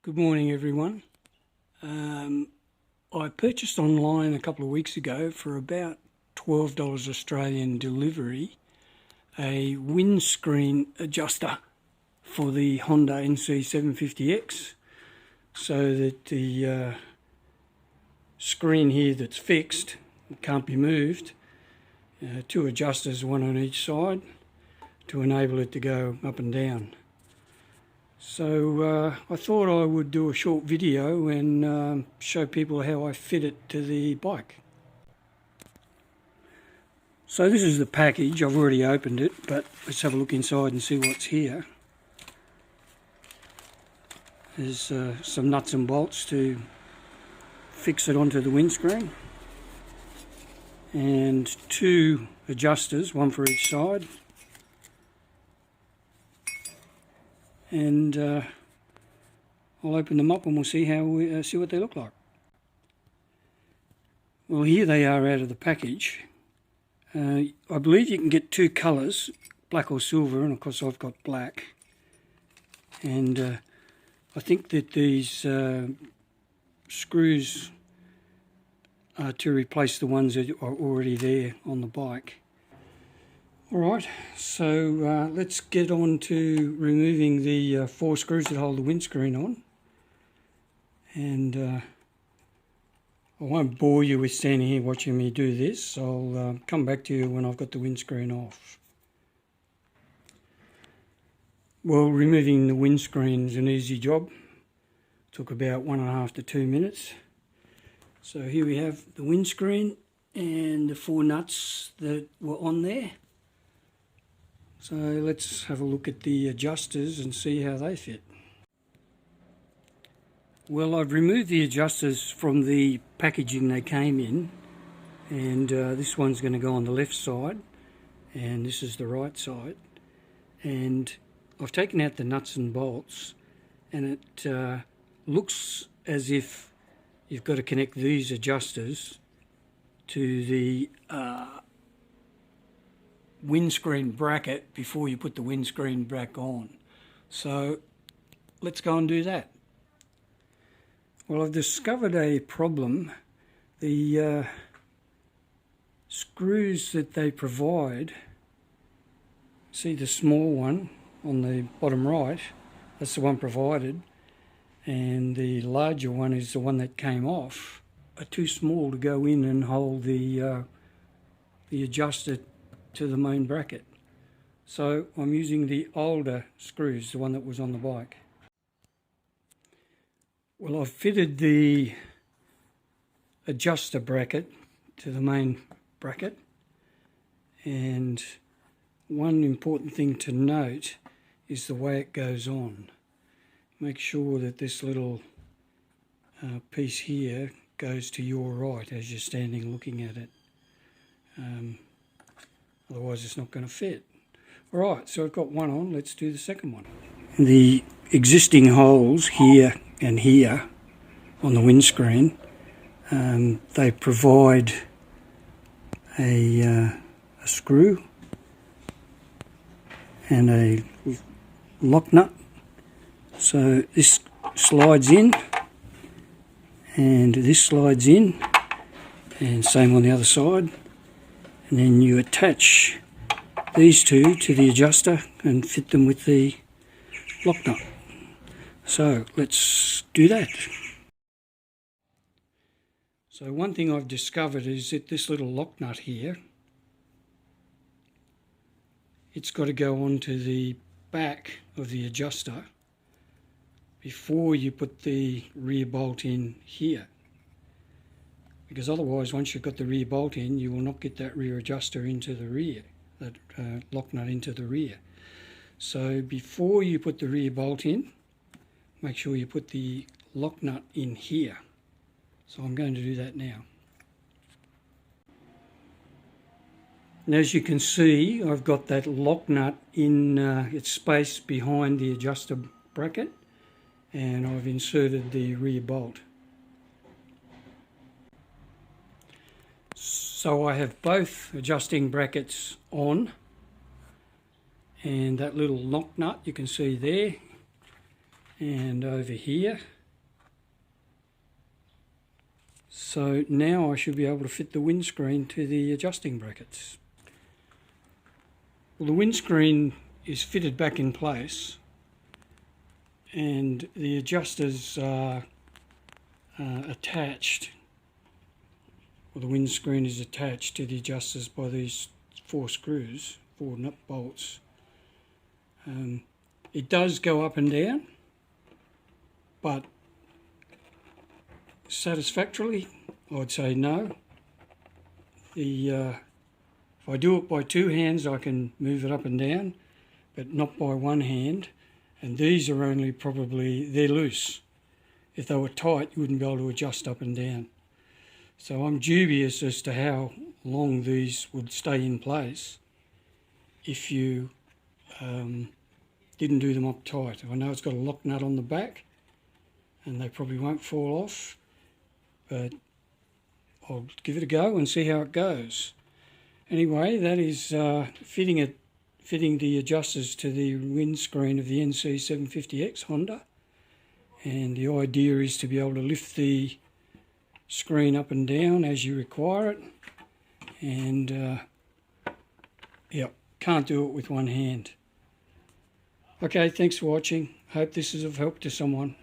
Good morning, everyone. I purchased online a couple of weeks ago for about $12 Australian delivery a windscreen adjuster for the Honda nc750x, so that the screen here that's fixed, can't be moved, two adjusters, one on each side, to enable it to go up and down. So I thought I would do a short video and show people how I fit it to the bike. So this is the package. I've already opened it, but let's have a look inside and see what's here. There's some nuts and bolts to fix it onto the windscreen, and two adjusters, one for each side. And I'll open them up and we'll see how see what they look like. Well, here they are out of the package. I believe you can get two colours, black or silver, and of course I've got black. And I think that these screws are to replace the ones that are already there on the bike. Alright, so let's get on to removing the four screws that hold the windscreen on. And I won't bore you with standing here watching me do this. I'll come back to you when I've got the windscreen off. Well, removing the windscreen is an easy job. Took about 1.5 to 2 minutes. So here we have the windscreen and the four nuts that were on there. So let's have a look at the adjusters and see how they fit. Well, I've removed the adjusters from the packaging they came in, and this one's going to go on the left side and this is the right side. And I've taken out the nuts and bolts, and it looks as if you've got to connect these adjusters to the windscreen bracket before you put the windscreen back on. So let's go and do that. Well, I've discovered a problem. The screws that they provide, see the small one on the bottom right, that's the one provided, and the larger one is the one that came off, are too small to go in and hold the adjuster to the main bracket. So I'm using the older screws, the one that was on the bike. Well, I've fitted the adjuster bracket to the main bracket, and one important thing to note is the way it goes on. Make sure that this little piece here goes to your right as you're standing looking at it. Otherwise it's not going to fit. Alright, so I've got one on, let's do the second one. The existing holes here and here on the windscreen, they provide a screw and a lock nut. So this slides in and this slides in, and same on the other side. And then you attach these two to the adjuster and fit them with the lock nut. So let's do that. So one thing I've discovered is that this little lock nut here, it's got to go onto the back of the adjuster before you put the rear bolt in here. Because otherwise, once you've got the rear bolt in, you will not get that rear adjuster into the rear, that lock nut into the rear. So before you put the rear bolt in, make sure you put the lock nut in here. So I'm going to do that now. And as you can see, I've got that lock nut in its space behind the adjuster bracket, and I've inserted the rear bolt. So I have both adjusting brackets on, and that little lock nut you can see there, and over here. So now I should be able to fit the windscreen to the adjusting brackets. Well, the windscreen is fitted back in place and the adjusters are attached, or the windscreen is attached to the adjusters by these 4 screws, 4 nut bolts. It does go up and down, but satisfactorily, I'd say no. If I do it by 2 hands, I can move it up and down, but not by 1 hand. And these are only probably, they're loose. If they were tight, you wouldn't be able to adjust up and down. So I'm dubious as to how long these would stay in place if you didn't do them up tight. I know it's got a lock nut on the back and they probably won't fall off, but I'll give it a go and see how it goes. Anyway, that is fitting the adjusters to the windscreen of the nc750x Honda, and the idea is to be able to lift the screen up and down as you require it, and yeah, can't do it with 1 hand. Okay, thanks for watching. Hope this is of help to someone.